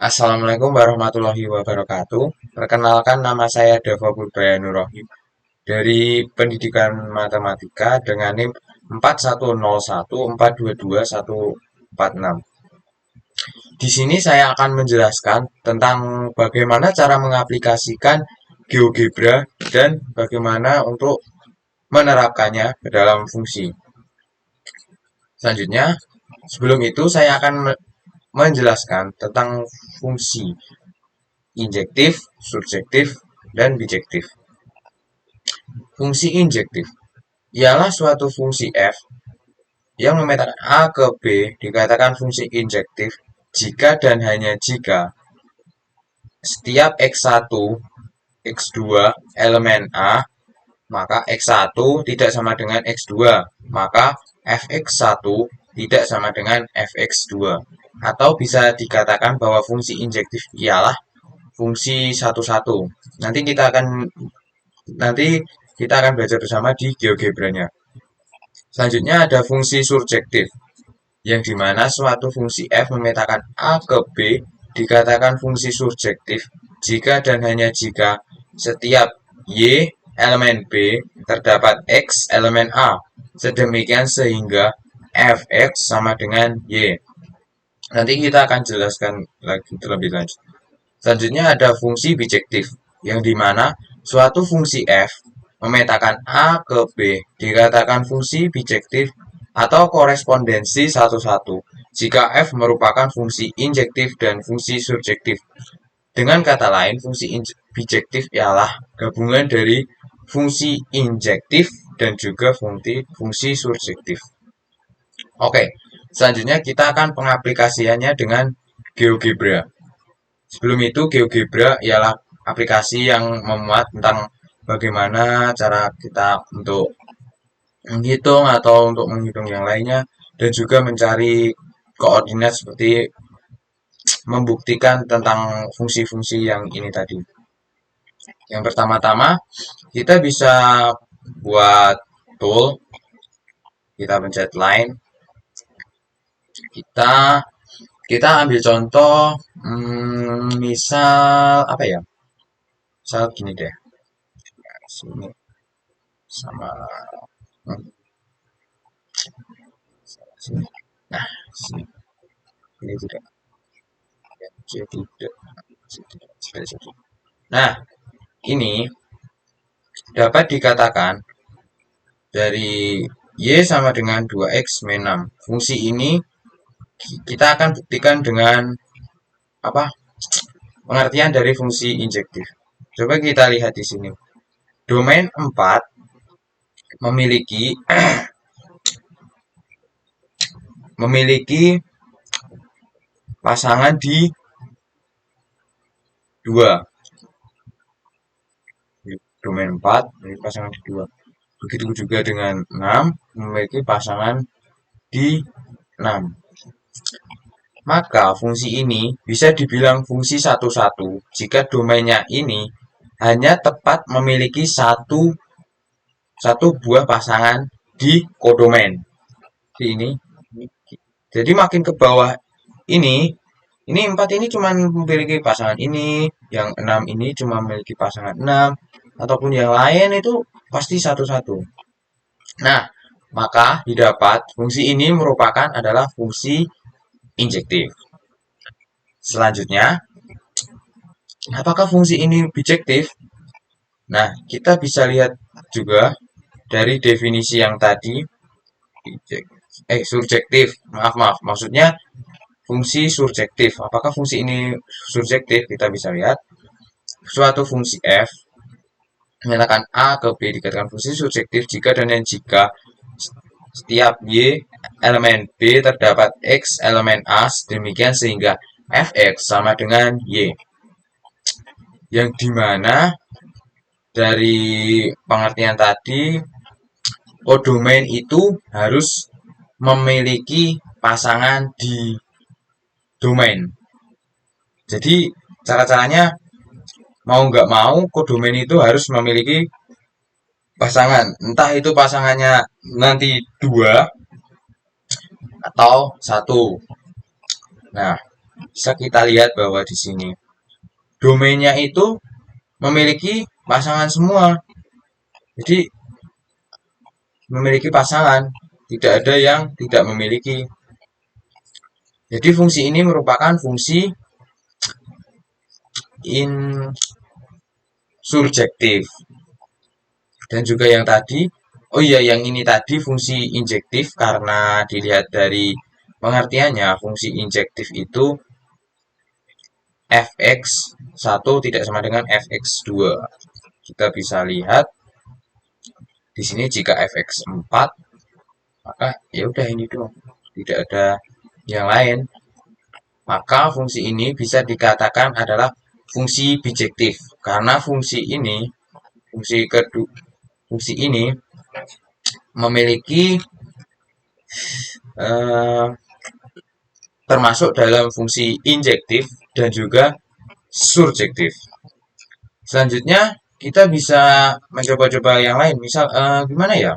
Assalamualaikum warahmatullahi wabarakatuh. Perkenalkan, nama saya Dava Purbaya Nurrohim dari Pendidikan Matematika dengan NIM 4101422146. Di sini saya akan menjelaskan tentang bagaimana cara mengaplikasikan GeoGebra dan bagaimana untuk menerapkannya ke dalam fungsi. Selanjutnya, sebelum itu saya akan menjelaskan tentang fungsi injektif, surjektif, dan bijektif. Fungsi injektif ialah suatu fungsi f yang memetakan A ke B dikatakan fungsi injektif jika dan hanya jika setiap x1, x2 elemen A, maka x1 tidak sama dengan x2, maka fx1 tidak sama dengan fx2. Atau bisa dikatakan bahwa fungsi injektif ialah fungsi satu-satu. Nanti kita akan belajar bersama di GeoGebra-nya. Selanjutnya ada fungsi surjektif, yang dimana suatu fungsi f memetakan A ke B dikatakan fungsi surjektif jika dan hanya jika setiap y elemen B terdapat x elemen A, sedemikian sehingga fx sama dengan y. Nanti kita akan jelaskan lagi terlebih lanjut. Selanjutnya ada fungsi bijektif, yang dimana suatu fungsi f memetakan A ke B dikatakan fungsi bijektif atau korespondensi satu-satu jika f merupakan fungsi injektif dan fungsi surjektif. Dengan kata lain, fungsi bijektif ialah gabungan dari fungsi injektif dan juga fungsi surjektif. Oke, selanjutnya kita akan pengaplikasiannya dengan GeoGebra. Sebelum itu, GeoGebra ialah aplikasi yang memuat tentang bagaimana cara kita untuk menghitung atau untuk menghitung yang lainnya, dan juga mencari koordinat seperti membuktikan tentang fungsi-fungsi yang ini tadi. Yang pertama-tama, kita bisa buat tool, kita pencet line, kita ambil contoh, misal apa ya? Misal gini deh, sini sama sini. Nah, sini ini tidak, jadi tidak. Nah, ini dapat dikatakan dari y sama dengan 2x min 6. Fungsi ini kita akan buktikan dengan apa? Pengertian dari fungsi injektif. Coba kita lihat di sini. Domain 4 memiliki pasangan di 2. Domain 4 memiliki pasangan di 2. Begitu juga dengan 6 memiliki pasangan di 6. Maka fungsi ini bisa dibilang fungsi satu-satu jika domainnya ini hanya tepat memiliki satu buah pasangan di kodomain. Ini. Jadi makin ke bawah ini 4 ini cuma memiliki pasangan ini, yang 6 ini cuma memiliki pasangan 6, ataupun yang lain itu pasti satu-satu. Nah, maka didapat fungsi ini merupakan adalah fungsi injektif. Selanjutnya, apakah fungsi ini bijektif? Nah, kita bisa lihat juga dari definisi yang tadi, surjektif, maksudnya fungsi surjektif. Apakah fungsi ini surjektif? Kita bisa lihat suatu fungsi f menyatakan A ke B dikatakan fungsi surjektif jika dan jika setiap y elemen B terdapat x elemen A, demikian sehingga fx sama dengan y. Yang dimana dari pengertian tadi, kodomain itu harus memiliki pasangan di domain. Jadi cara-caranya mau nggak mau kodomain itu harus memiliki pasangan. Entah itu pasangannya nanti 2 atau 1. Nah, bisa kita lihat bahwa di sini domainnya itu memiliki pasangan semua. Jadi memiliki pasangan, tidak ada yang tidak memiliki. Jadi fungsi ini merupakan fungsi insurjektif. Dan juga yang tadi, oh iya yang ini tadi fungsi injektif karena dilihat dari pengertiannya, fungsi injektif itu fx1 tidak sama dengan fx2. Kita bisa lihat di sini jika fx4 maka ya udah ini dong, tidak ada yang lain. Maka fungsi ini bisa dikatakan adalah fungsi bijektif karena fungsi ini memiliki termasuk dalam fungsi injektif dan juga surjektif. Selanjutnya kita bisa mencoba-coba yang lain. Misal gimana ya?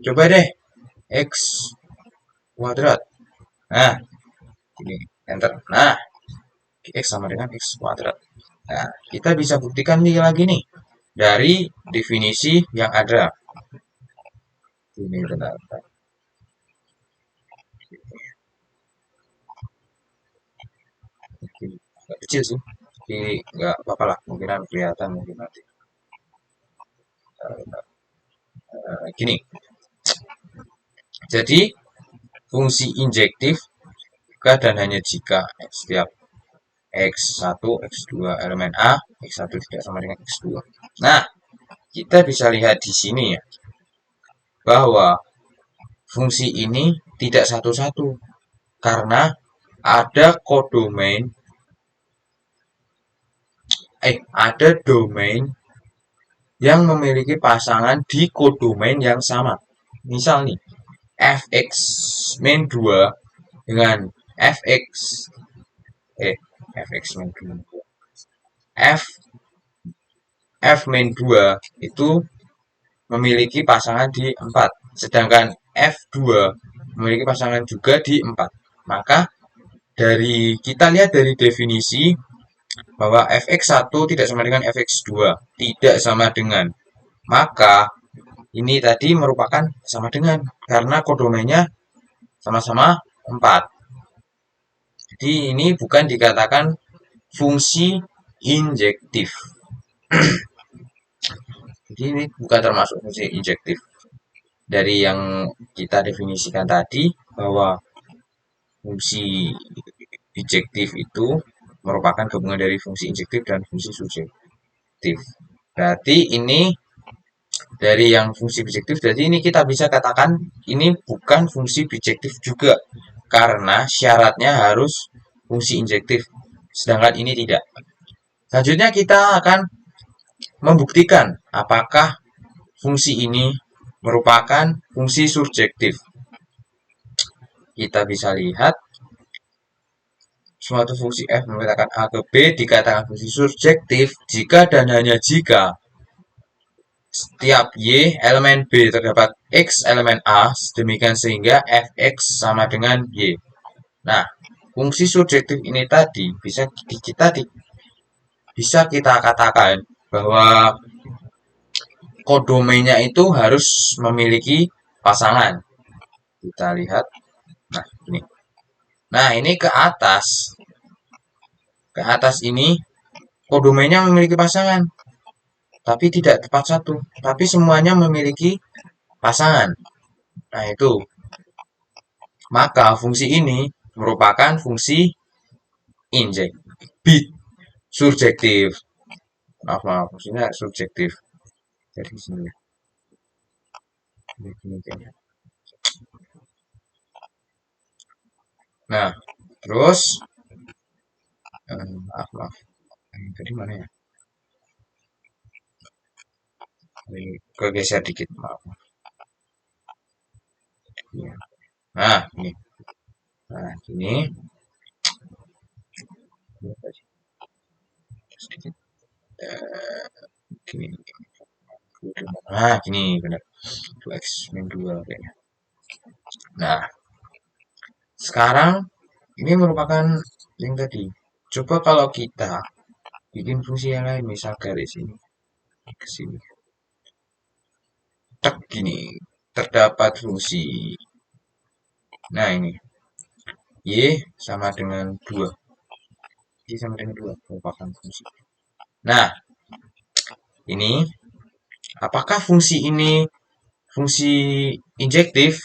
Coba deh x kuadrat. Nah, ini enter. Nah, x sama dengan x kuadrat. Nah, kita bisa buktikan nih lagi nih dari definisi yang ada. Ini bentar. Agak kecil sih, tapi nggak apa-apa lah. Mungkin kelihatan mungkin nanti. Gini. Jadi fungsi injektif jika dan hanya jika setiap x1, x2 elemen A, x1 tidak sama dengan x2. Nah, kita bisa lihat di sini ya, bahwa fungsi ini tidak satu-satu, karena ada ada domain yang memiliki pasangan di kodomain yang sama. Misal nih, fx min 2 dengan fx min 2 f min 2 itu memiliki pasangan di 4, sedangkan f2 memiliki pasangan juga di 4. Maka kita lihat dari definisi bahwa fx1 tidak sama dengan fx2, tidak sama dengan, maka ini tadi merupakan sama dengan karena kodomainnya sama-sama 4. Jadi ini bukan dikatakan fungsi injektif. Jadi ini bukan termasuk fungsi injektif. Dari yang kita definisikan tadi bahwa fungsi injektif itu merupakan gabungan dari fungsi injektif dan fungsi surjektif. Berarti ini dari yang fungsi bijektif, jadi ini kita bisa katakan ini bukan fungsi bijektif juga karena syaratnya harus fungsi injektif, sedangkan ini tidak. Selanjutnya kita akan membuktikan apakah fungsi ini merupakan fungsi surjektif. Kita bisa lihat suatu fungsi f memetakan a ke b dikatakan fungsi surjektif jika dan hanya jika setiap y elemen b terdapat x elemen a, demikian sehingga fx sama dengan y. Nah, fungsi surjektif ini tadi bisa kita katakan bahwa kodomainnya itu harus memiliki pasangan. Kita lihat. Nah, ini. Nah, ini ke atas. Ke atas ini kodomainnya memiliki pasangan. Tapi tidak tepat satu. Tapi semuanya memiliki pasangan. Nah, itu. Maka fungsi ini merupakan fungsi surjektif. Maaf, fungsinya surjektif. Dari sini. Nah, terus maaf. Tadi mana ya? Kegeser dikit, maaf. Nah, ini. Nah, ini. Sedikit. Gini. Nah, gini benar. 2x min 2 kayaknya. Nah, sekarang ini merupakan yang tadi. Coba kalau kita bikin fungsi yang lain, misal garis ini ke sini. Tek gini, terdapat fungsi. Nah, ini Y sama dengan 2. Y sama dengan 2 merupakan fungsi. Nah, ini apakah fungsi ini fungsi injektif?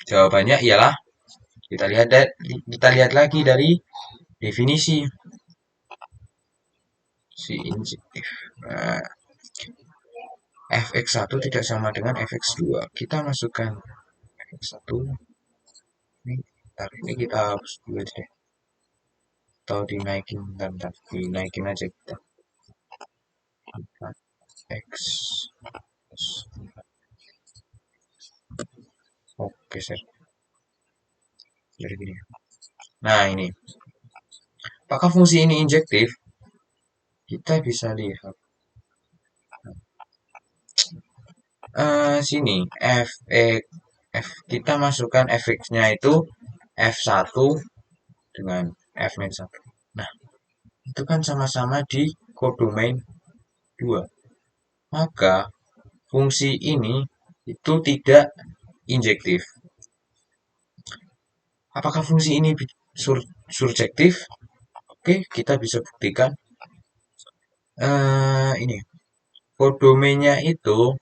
Jawabannya ialah kita lihat lagi dari definisi si injektif. Nah, fx1 tidak sama dengan fx2. Kita masukkan fx1 ini kita hapus dulu deh. Atau dinaikin, bentar, dinaikin aja kita. 4x. Oke, set. Jadi gini. Nah, ini. Apakah fungsi ini injektif? Kita bisa lihat. Sini, kita masukkan fx-nya itu f1 dengan f-1. Nah, itu kan sama-sama di kodomain 2. Maka, fungsi ini itu tidak injektif. Apakah fungsi ini surjektif? Oke, kita bisa buktikan. Ini, kodomainnya itu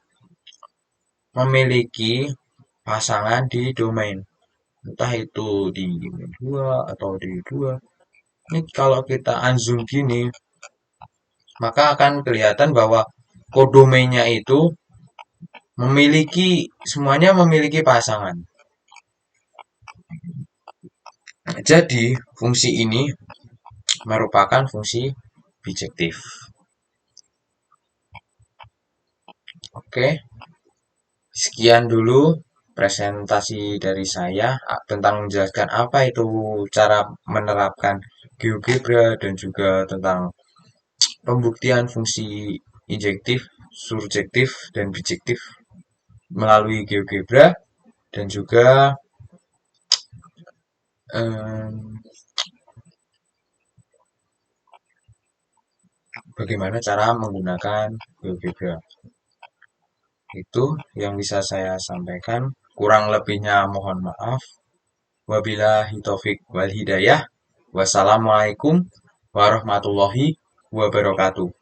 memiliki pasangan di domain. Entah itu di 2 atau di 2. Ini kalau kita unzoom gini, maka akan kelihatan bahwa kodomainnya itu semuanya memiliki pasangan. Jadi, fungsi ini merupakan fungsi bijektif. Oke, sekian dulu presentasi dari saya tentang menjelaskan apa itu cara menerapkan GeoGebra dan juga tentang pembuktian fungsi injektif, surjektif, dan bijektif melalui GeoGebra dan juga bagaimana cara menggunakan GeoGebra. Itu yang bisa saya sampaikan. Kurang lebihnya mohon maaf. Wabillahi taufik wal hidayah. Wassalamualaikum warahmatullahi wabarakatuh.